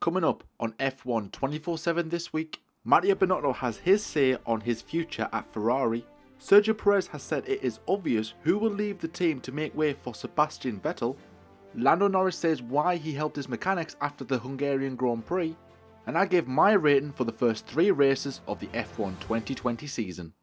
Coming up on F1 24/7 this week, Mattia Binotto has his say on his future at Ferrari. Sergio Perez has said it is obvious who will leave the team to make way for Sebastian Vettel. Lando Norris says why he helped his mechanics after the Hungarian Grand Prix. And I give my rating for the first 3 races of the F1 2020 season.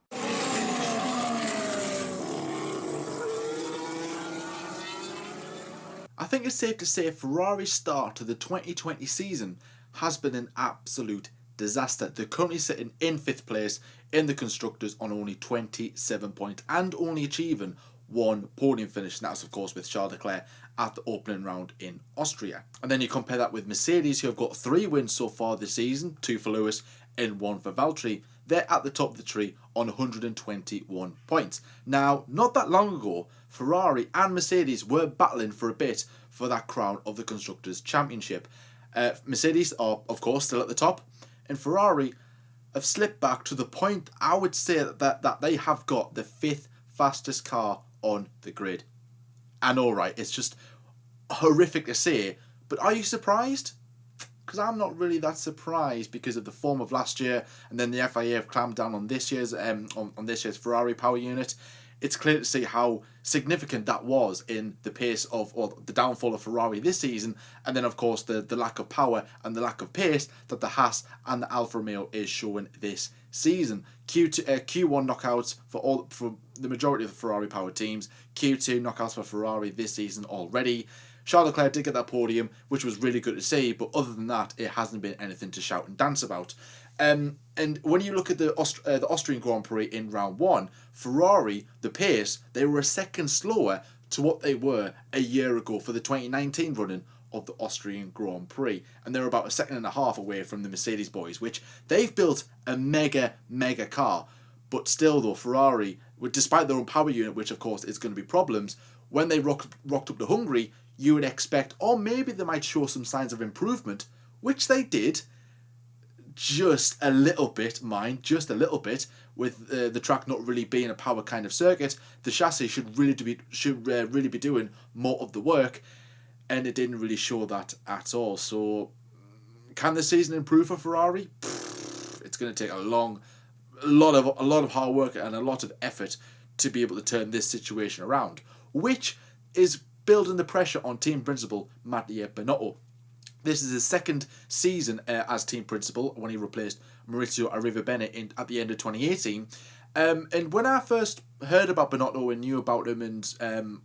I think it's safe to say Ferrari's start to the 2020 season has been an absolute disaster. They're currently sitting in 5th place in the Constructors on only 27 points and only achieving 1 podium finish, and that's of course with Charles Leclerc at the opening round in Austria. And then you compare that with Mercedes, who have got 3 wins so far this season, 2 for Lewis and 1 for Valtteri. They're at the top of the tree on 121 points. Now, not that long ago, Ferrari and Mercedes were battling for a bit for that crown of the Constructors' Championship. Mercedes are, of course, still at the top, and Ferrari have slipped back to the point I would say that they have got the 5th fastest car on the grid. I know, right? It's just horrific to say, but are you surprised? Because I'm not really that surprised because of the form of last year, and then the FIA have clamped down on this year's on this year's Ferrari power unit. It's clear to see how significant that was in the pace of, or the downfall of Ferrari this season, and then of course the lack of power and the lack of pace that the Haas and the Alfa Romeo is showing this season. Q1 knockouts for the majority of the Ferrari powered teams. Q2 knockouts for Ferrari this season already. Charles Leclerc did get that podium, which was really good to see, but other than that, it hasn't been anything to shout and dance about. And when you look at the Austrian Grand Prix in round 1, Ferrari, the pace, they were a second slower to what they were a year ago for the 2019 running of the Austrian Grand Prix. And they're about a second and a half away from the Mercedes boys, which they've built a mega car. But still though, Ferrari, despite their own power unit, which of course is going to be problems, when they rocked up to Hungary, you would expect, or maybe they might show some signs of improvement, which they did. Just a little bit, just a little bit, with the track not really being a power kind of circuit. The chassis should really be doing more of the work, and it didn't really show that at all. So, can the season improve for Ferrari? It's going to take a lot of hard work and a lot of effort to be able to turn this situation around, which is building the pressure on team principal Mattia Binotto. This is his 2nd season as team principal when he replaced Maurizio Arrivabene at the end of 2018. And when I first heard about Binotto and knew about him, and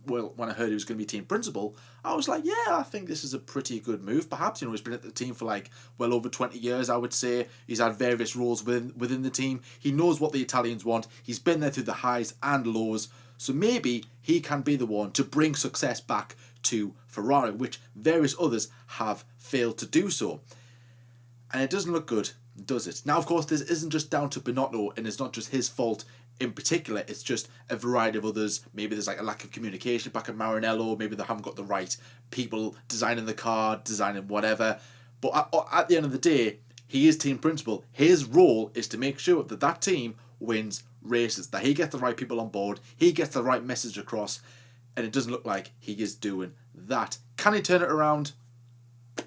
when I heard he was going to be team principal, I was like, yeah, I think this is a pretty good move. Perhaps, he's been at the team for well over 20 years, I would say. He's had various roles within the team. He knows what the Italians want. He's been there through the highs and lows. So maybe he can be the one to bring success back to Ferrari, which various others have failed to do so. And it doesn't look good, does it? Now, of course, this isn't just down to Binotto, and it's not just his fault in particular. It's just a variety of others. Maybe there's a lack of communication back at Maranello. Maybe they haven't got the right people designing the car, designing whatever. But at the end of the day, he is team principal. His role is to make sure that that team wins races, that he gets the right people on board, he gets the right message across, and it doesn't look like he is doing that. Can he turn it around?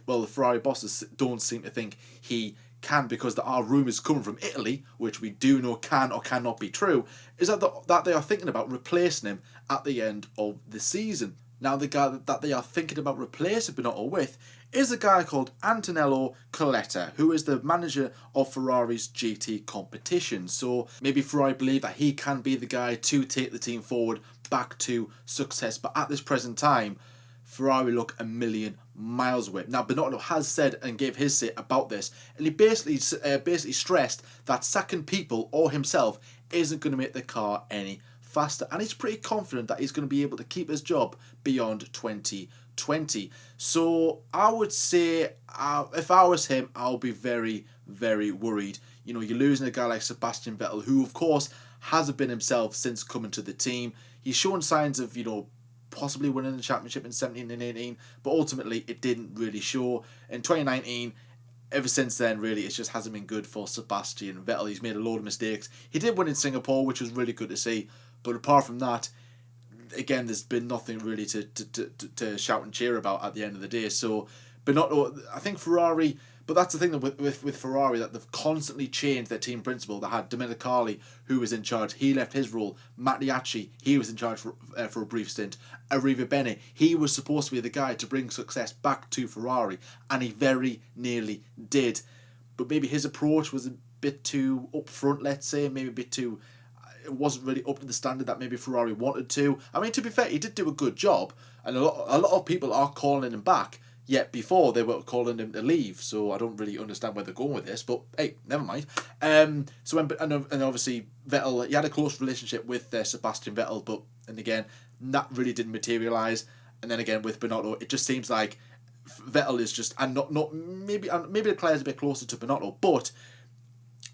Well, the Ferrari bosses don't seem to think he can, because there are rumours coming from Italy, which we do know can or cannot be true, is that they are thinking about replacing him at the end of the season. Now, the guy that they are thinking about replacing Binotto with is a guy called Antonello Coletta, who is the manager of Ferrari's GT competition. So maybe Ferrari believe that he can be the guy to take the team forward back to success. But at this present time, Ferrari look a million miles away. Now, Binotto has said and gave his say about this, and he basically stressed that sacking people or himself isn't going to make the car any faster, and he's pretty confident that he's going to be able to keep his job beyond 2020. So I would say, if I was him, I'll be very, very worried. You're losing a guy like Sebastian Vettel, who of course hasn't been himself since coming to the team. He's shown signs of, possibly winning the championship in 17 and 18, but ultimately it didn't really show. In 2019, ever since then, really, it just hasn't been good for Sebastian Vettel. He's made a load of mistakes. He did win in Singapore, which was really good to see, but apart from that, again, there's been nothing really to shout and cheer about at the end of the day. So Binotto, I think Ferrari But that's the thing with Ferrari, that they've constantly changed their team principal. They had Domenicali, who was in charge. He left his role. Mattia, he was in charge for a brief stint. Arriva Bene, he was supposed to be the guy to bring success back to Ferrari, and he very nearly did. But maybe his approach was a bit too upfront, let's say, maybe a bit too... It wasn't really up to the standard that maybe Ferrari wanted to. I mean, to be fair, he did do a good job, and a lot of people are calling him back. Yet before they were calling him to leave, so I don't really understand where they're going with this. But hey, never mind. So when and obviously Vettel, he had a close relationship with Sebastian Vettel, but and again that really didn't materialise. And then again with Binotto, it just seems like Vettel is just and not maybe Leclerc's a bit closer to Binotto, but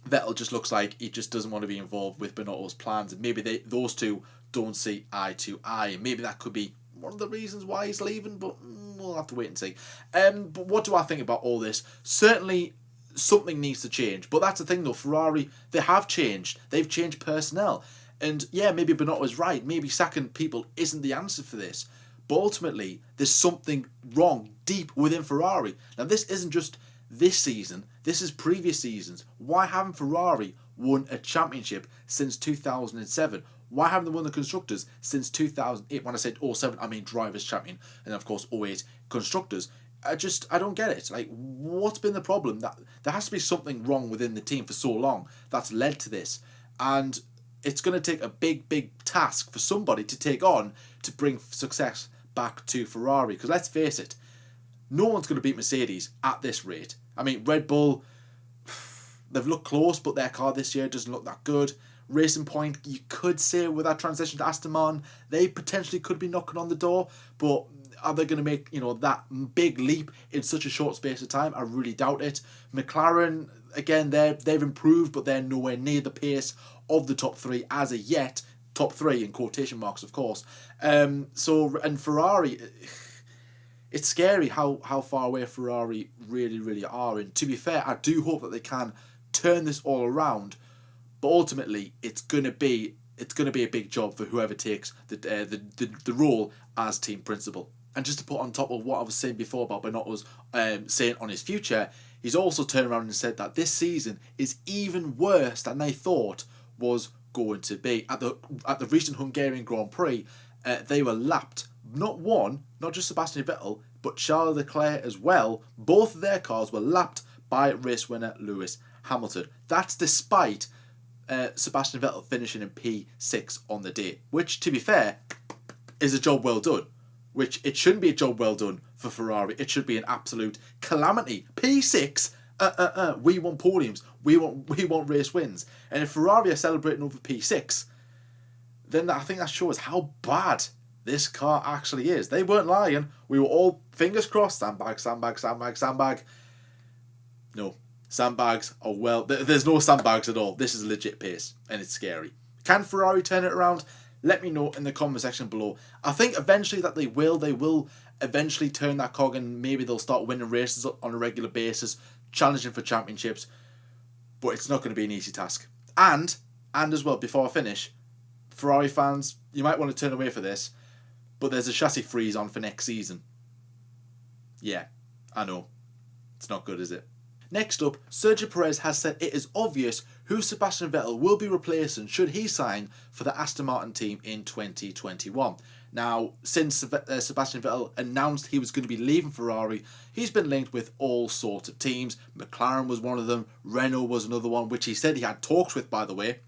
Vettel just looks like he just doesn't want to be involved with Binotto's plans, and maybe those two don't see eye to eye. Maybe that could be one of the reasons why he's leaving, but we'll have to wait and see. But what do I think about all this? Certainly something needs to change, but that's the thing though, Ferrari, they have changed. They've changed personnel, and yeah, maybe Binotto is right. Maybe sacking people isn't the answer for this, but ultimately there's something wrong deep within Ferrari. Now this isn't just this season, this is previous seasons. Why haven't Ferrari won a championship since 2007? Why haven't they won the Constructors since 2008? When I said 07, I mean Drivers' Champion. And of course 08 Constructors. I don't get it. Like, what's been the problem? That there has to be something wrong within the team for so long that's led to this. And it's going to take a big task for somebody to take on to bring success back to Ferrari. Because let's face it, no one's going to beat Mercedes at this rate. I mean, Red Bull, they've looked close, but their car this year doesn't look that good. Racing Point, you could say with that transition to Aston Martin, they potentially could be knocking on the door, but are they going to make that big leap in such a short space of time? I really doubt it. McLaren, again, they've improved, but they're nowhere near the pace of the top three as of yet. Top three in quotation marks, of course. And Ferrari, it's scary how far away Ferrari really are. And to be fair, I do hope that they can turn this all around. But ultimately, it's gonna be a big job for whoever takes the role as team principal. And just to put on top of what I was saying before about Binotto's saying on his future, he's also turned around and said that this season is even worse than they thought was going to be. At the recent Hungarian Grand Prix, they were lapped. Not just Sebastian Vettel, but Charles Leclerc as well. Both of their cars were lapped by race winner Lewis Hamilton. That's despite Sebastian Vettel finishing in P6 on the day, which, to be fair, is a job well done. Which it shouldn't be a job well done for Ferrari. It should be an absolute calamity. P6. We want podiums. We want race wins. And if Ferrari are celebrating over P6, then I think that shows how bad this car actually is. They weren't lying. We were all fingers crossed. Sandbag. No. Sandbags are there's no sandbags at all. This is legit pace, and it's scary. Can Ferrari turn it around? Let me know in the comment section below. I think eventually that they will. They will eventually turn that cog, and maybe they'll start winning races on a regular basis, challenging for championships. But it's not going to be an easy task. And as well, before I finish, Ferrari fans, you might want to turn away for this, but there's a chassis freeze on for next season. Yeah, I know. It's not good, is it? Next up, Sergio Perez has said it is obvious who Sebastian Vettel will be replacing should he sign for the Aston Martin team in 2021. Now, since Sebastian Vettel announced he was going to be leaving Ferrari, he's been linked with all sorts of teams. McLaren was one of them, Renault was another one, which he said he had talks with, by the way.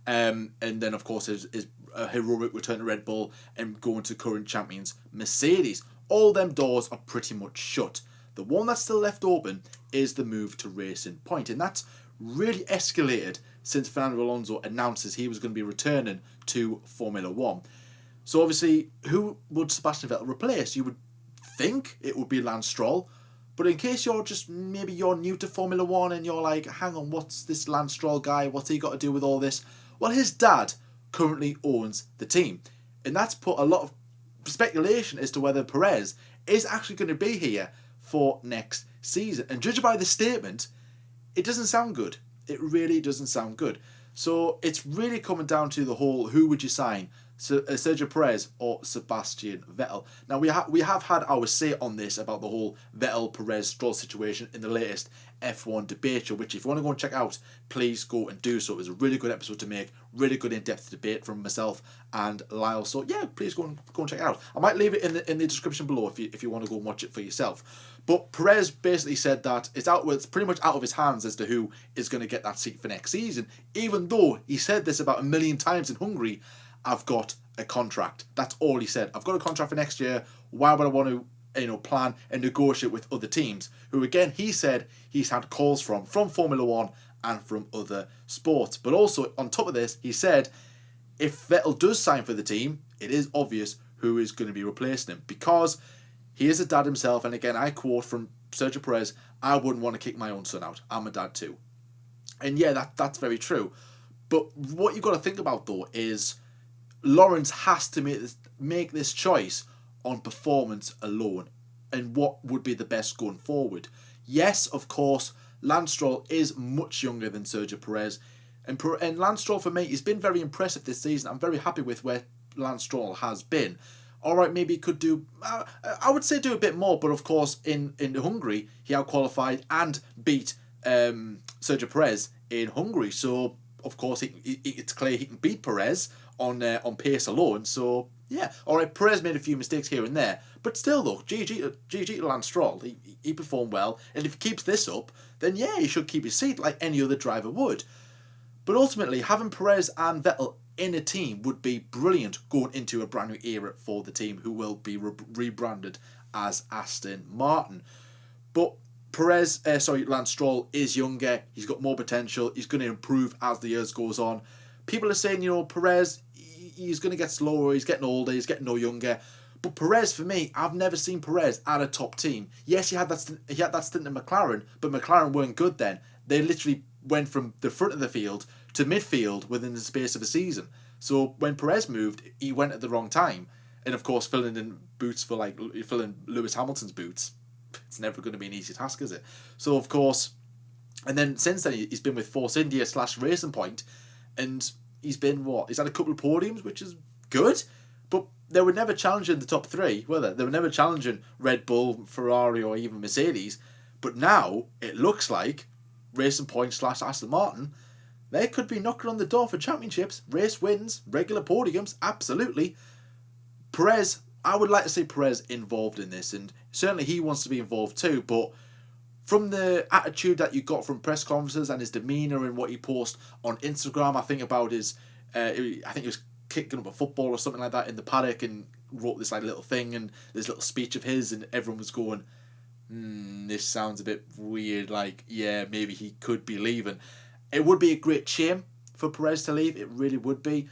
And then, of course, his heroic return to Red Bull and going to current champions Mercedes. All them doors are pretty much shut. The one that's still left open is the move to Racing Point, and that's really escalated since Fernando Alonso announces he was going to be returning to Formula 1. So obviously, who would Sebastian Vettel replace? You would think it would be Lance Stroll, but in case you're new to Formula 1 and you're like, hang on, what's this Lance Stroll guy? What's he got to do with all this? Well, his dad currently owns the team, and that's put a lot of speculation as to whether Perez is actually going to be here for next season. And judging by the statement, it doesn't sound good. It really doesn't sound good. So it's really coming down to the whole, who would you sign? Sergio Perez or Sebastian Vettel? Now we have had our say on this about the whole Vettel, Perez, Stroll situation in the latest F1 debate show, which if you want to go and check out, please go and do so. It was a really good episode to make, really good in-depth debate from myself and Lyle. So yeah, please go and check it out. I might leave it in the description below if you want to go and watch it for yourself. But Perez basically said that it's pretty much out of his hands as to who is going to get that seat for next season, even though he said this about 1 million times in Hungary. I've got a contract. That's all he said. I've got a contract for next year. Why would I want to plan and negotiate with other teams? Who again, he said he's had calls from Formula One and from other sports. But also on top of this, he said if Vettel does sign for the team, it is obvious who is going to be replacing him, because he is a dad himself. And again, I quote from Sergio Perez, "I wouldn't want to kick my own son out. I'm a dad too." And yeah, that's very true. But what you've got to think about though is Lawrence has to make this choice on performance alone and what would be the best going forward. Yes, of course, Lance Stroll is much younger than Sergio Perez, and Lance Stroll for me has been very impressive this season. I'm very happy with where Lance Stroll has been. Alright, maybe he could do, I would say do a bit more, but of course in Hungary he outqualified and beat Sergio Perez in Hungary, so of course it's clear he can beat Perez on pace alone. So yeah, alright, Perez made a few mistakes here and there, but still though, GG to Lance Stroll. He performed well, and if he keeps this up, then yeah, he should keep his seat like any other driver would. But ultimately, having Perez and Vettel in a team would be brilliant going into a brand new era for the team, who will be rebranded as Aston Martin. But Lance Stroll is younger, he's got more potential, he's going to improve as the years goes on. People are saying, Perez, he's going to get slower, he's getting older, he's getting no younger. But Perez, for me, I've never seen Perez at a top team. Yes, he had that stint in McLaren, but McLaren weren't good then. They literally went from the front of the field to midfield within the space of a season. So when Perez moved, he went at the wrong time. And of course, filling in Lewis Hamilton's boots, it's never going to be an easy task, is it? So of course, and then since then he's been with Force India / Racing Point, and he's been he's had a couple of podiums, which is good, but they were never challenging the top three, were they? They were never challenging Red Bull, Ferrari, or even Mercedes. But now it looks like Racing Point / Aston Martin, they could be knocking on the door for championships, race wins, regular podiums, absolutely. Perez, I would like to see Perez involved in this, and certainly he wants to be involved too, but from the attitude that you got from press conferences and his demeanour and what he posts on Instagram, I think about his, I think he was kicking up a football or something like that in the paddock and wrote this little thing and this little speech of his, and everyone was going, this sounds a bit weird, yeah, maybe he could be leaving. It would be a great shame for Perez to leave, it really would be.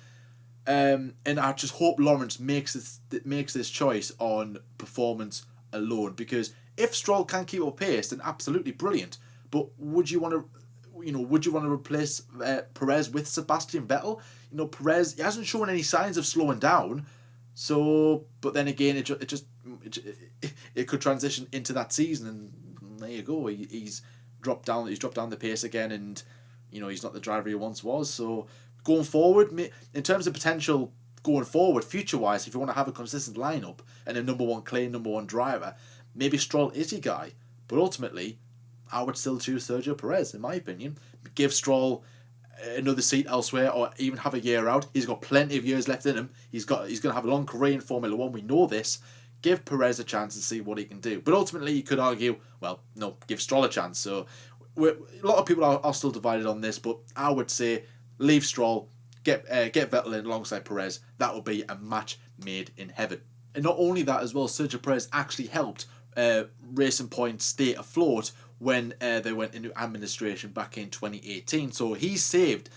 And I just hope Lawrence makes this choice on performance alone, because if Stroll can keep up pace, then absolutely brilliant. But would you want to replace Perez with Sebastian Vettel? Perez, he hasn't shown any signs of slowing down. So, but then again, it could transition into that season, and there you go. He's dropped down the pace again, and he's not the driver he once was. So going forward, in terms of potential going forward, future-wise, if you want to have a consistent lineup and a number one driver, maybe Stroll is your guy. But ultimately, I would still choose Sergio Perez, in my opinion. Give Stroll another seat elsewhere, or even have a year out. He's got plenty of years left in him. He's going to have a long career in Formula One. We know this. Give Perez a chance and see what he can do. But ultimately, you could argue, well, no, give Stroll a chance. So a lot of people are still divided on this, but I would say leave Stroll, get Vettel in alongside Perez. That would be a match made in heaven. And not only that as well, Sergio Perez actually helped Racing Point stay afloat when they went into administration back in 2018. So he saved,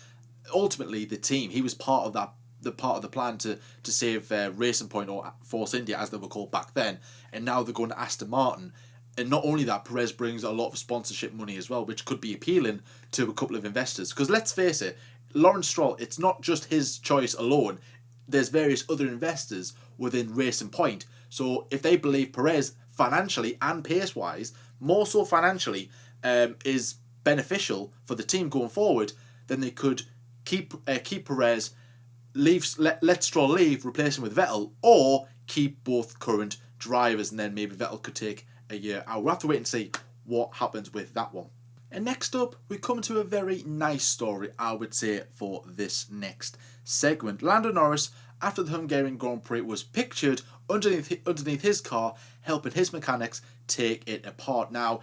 ultimately, the team. He was part of the plan to save Racing Point, or Force India as they were called back then. And now they're going to Aston Martin. And not only that, Perez brings a lot of sponsorship money as well, which could be appealing to a couple of investors. Because let's face it, Lawrence Stroll, it's not just his choice alone. There's various other investors within Racing Point. So if they believe Perez financially and pace-wise, more so financially, is beneficial for the team going forward, then they could keep Perez, let Stroll leave, replace him with Vettel, or keep both current drivers, and then maybe Vettel could take a year out. We'll have to wait and see what happens with that one. And next up, we come to a very nice story, I would say, for this next segment. Lando Norris, after the Hungarian Grand Prix, was pictured underneath his car, helping his mechanics take it apart. Now,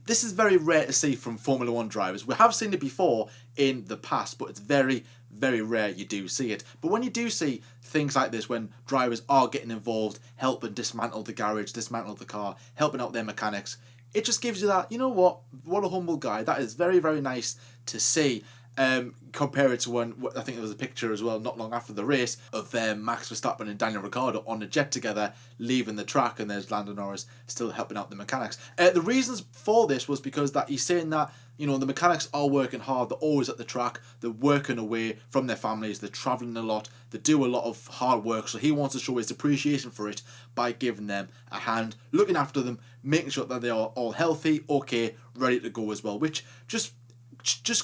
this is very rare to see from Formula 1 drivers. We have seen it before in the past, but it's very, very rare you do see it. But when you do see things like this, when drivers are getting involved, helping dismantle the garage, dismantle the car, helping out their mechanics, it just gives you that, you know what a humble guy. That is very, very nice to see. Compare it to when, I think there was a picture as well not long after the race of Max Verstappen and Daniel Ricciardo on a jet together leaving the track, and there's Lando Norris still helping out the mechanics. The reasons for this was because that he's saying that, you know, the mechanics are working hard, they're always at the track, they're working away from their families, they're travelling a lot, they do a lot of hard work, so he wants to show his appreciation for it by giving them a hand, looking after them, making sure that they are all healthy, okay, ready to go as well, which just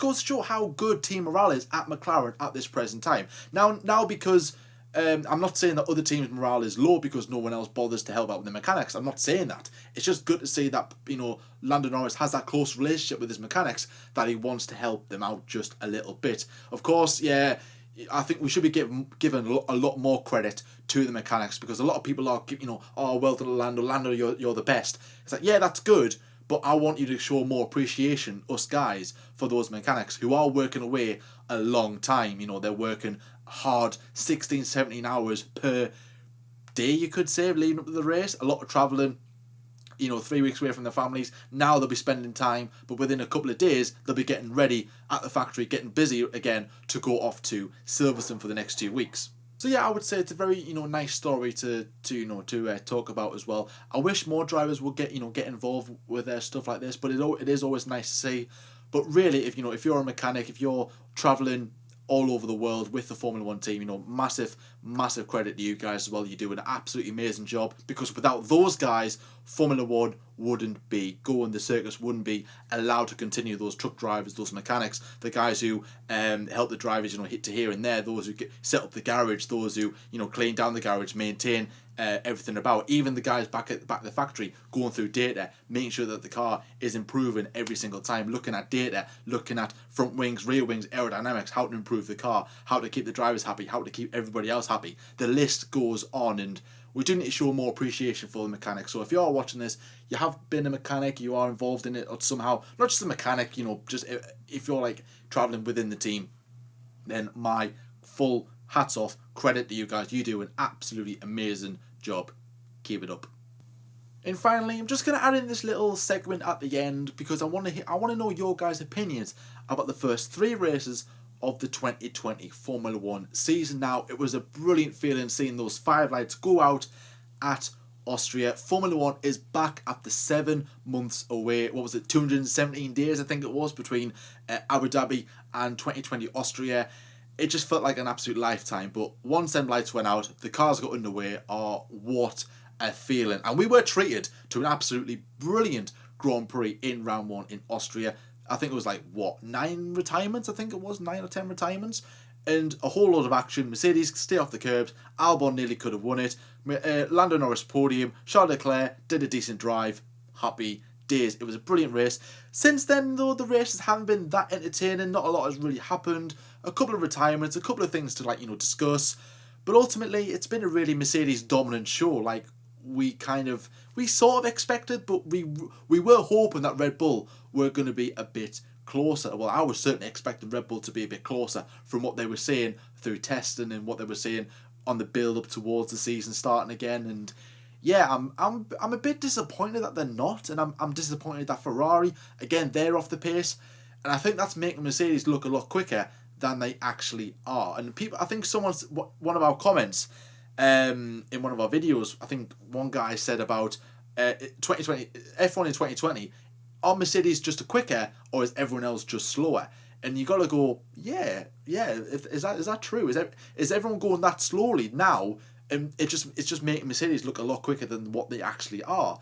goes to show how good team morale is at McLaren at this present time. Now because I'm not saying that other teams' morale is low because no one else bothers to help out with the mechanics. I'm not saying that. It's just good to see that, you know, Lando Norris has that close relationship with his mechanics that he wants to help them out just a little bit. Of course, yeah, I think we should be given a lot more credit to the mechanics, because a lot of people are, you know, oh, well done, Lando, you're the best. It's like, yeah, that's good, but I want you to show more appreciation, us guys, for those mechanics who are working away a long time. You know, they're working hard, 16, 17 hours per day, you could say, leading up to the race. A lot of travelling, you know, 3 weeks away from their families. Now they'll be spending time, but within a couple of days, they'll be getting ready at the factory, getting busy again to go off to Silverstone for the next 2 weeks. So yeah, I would say it's a very, you know, nice story to talk about as well. I wish more drivers would get involved with stuff like this, but it is always nice to see. But really, if you're a mechanic, if you're traveling all over the world with the Formula 1 team, you know, massive credit to you guys as well. You do an absolutely amazing job, because without those guys, Formula 1 wouldn't be going, the circus wouldn't be allowed to continue. Those truck drivers, those mechanics, the guys who help the drivers, you know, hit to here and there, those who set up the garage, those who, you know, clean down the garage, maintain everything about, even the guys back at the factory going through data, making sure that the car is improving every single time, looking at data, looking at front wings, rear wings, aerodynamics, how to improve the car, how to keep the drivers happy, how to keep everybody else happy. The list goes on, and we do need to show more appreciation for the mechanics. So if you are watching this, you have been a mechanic, you are involved in it or somehow, not just a mechanic, you know, just if you're like traveling within the team, then my full hats off, credit to you guys. You do an absolutely amazing job. Keep it up. And finally, I'm just going to add in this little segment at the end, because I want to know your guys' opinions about the first 3 races of the 2020 Formula 1 season. Now, it was a brilliant feeling seeing those 5 lights go out at Austria. Formula 1 is back after 7 months away. What was it, 217 days I think it was, between Abu Dhabi and 2020 Austria. It just felt like an absolute lifetime, but once them lights went out, the cars got underway. Oh, what a feeling. And we were treated to an absolutely brilliant Grand Prix in round 1 in Austria. I think it was like, 9 retirements? I think it was 9 or 10 retirements. And a whole lot of action. Mercedes stay off the curbs. Albon nearly could have won it. Lando Norris podium. Charles Leclerc did a decent drive. Happy days. It was a brilliant race. Since then, though, the races haven't been that entertaining. Not a lot has really happened. A couple of retirements, a couple of things to discuss. But ultimately, it's been a really Mercedes dominant show. Like, we sort of expected, but we were hoping that Red Bull were going to be a bit closer. Well, I was certainly expecting Red Bull to be a bit closer from what they were saying through testing and what they were saying on the build up towards the season starting again. And yeah, I'm a bit disappointed that they're not, and I'm disappointed that Ferrari, again, they're off the pace, and I think that's making Mercedes look a lot quicker than they actually are. And people, I think one of our comments in one of our videos, I think one guy said about 2020 F1 in 2020, are Mercedes just quicker, or is everyone else just slower? And you got to go, yeah. Is that true? Is everyone going that slowly now? And it's just making Mercedes look a lot quicker than what they actually are.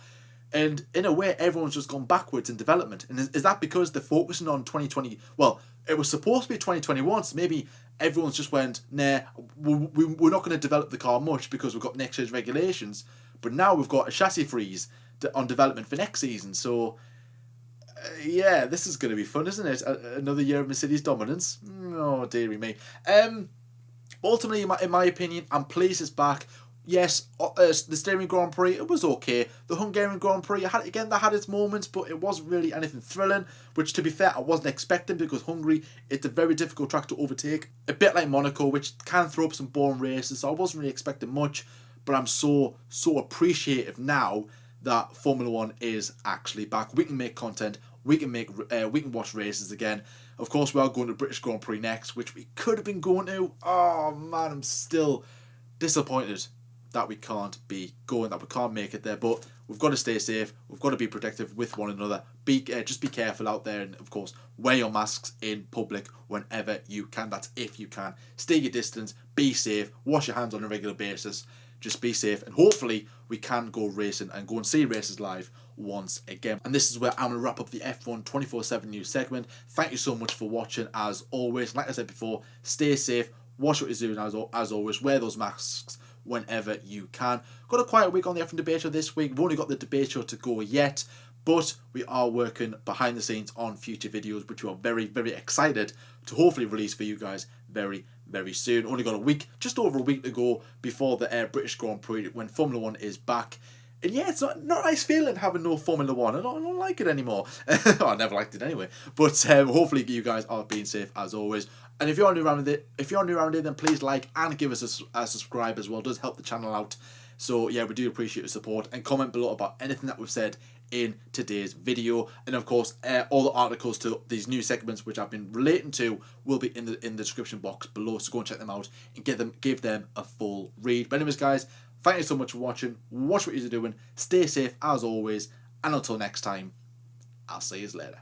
And in a way, everyone's just gone backwards in development. And is that because they're focusing on 2020? Well, it was supposed to be 2021, so maybe everyone's just went, nah, we're not going to develop the car much because we've got next year's regulations. But now we've got a chassis freeze on development for next season. So Yeah, this is going to be fun, isn't it? Another year of Mercedes dominance. Oh, dearie me. Ultimately, in my opinion, I'm pleased it's back. Yes, the Styrian Grand Prix, it was okay. The Hungarian Grand Prix, that had its moments, but it wasn't really anything thrilling, which, to be fair, I wasn't expecting, because Hungary, it's a very difficult track to overtake. A bit like Monaco, which can throw up some boring races, so I wasn't really expecting much, but I'm so appreciative now that Formula One is actually back. We can make content, we can watch races again. Of course, we are going to British Grand Prix next, which we could have been going to. Oh man, I'm still disappointed that we can't be going, that we can't make it there. But we've got to stay safe. We've got to be protective with one another. Just be careful out there, and of course, wear your masks in public whenever you can. That's if you can. Stay your distance. Be safe. Wash your hands on a regular basis. Just be safe, and hopefully we can go racing and go and see races live once again. And this is where I'm going to wrap up the F1 24/7 news segment. Thank you so much for watching, as always. Like I said before, stay safe, watch what you're doing, as always, wear those masks whenever you can. Got a quiet week on the F1 debate show this week. We've only got the debate show to go yet, but we are working behind the scenes on future videos, which we are very, very excited to hopefully release for you guys very, very soon. Only got a week, just over a week to go before the British Grand Prix, when Formula One is back. And yeah, it's not a nice feeling having no Formula One. I don't like it anymore. I never liked it anyway. But hopefully you guys are being safe as always. And if you're new around here, then please like and give us a subscribe as well. It does help the channel out. So yeah, we do appreciate your support, and comment below about anything that we've said in today's video. And of course, all the articles to these new segments which I've been relating to will be in the description box below. So go and check them out and give them a full read. But anyways, guys, thank you so much for watching. Watch what you're doing. Stay safe as always, and until next time, I'll see you later.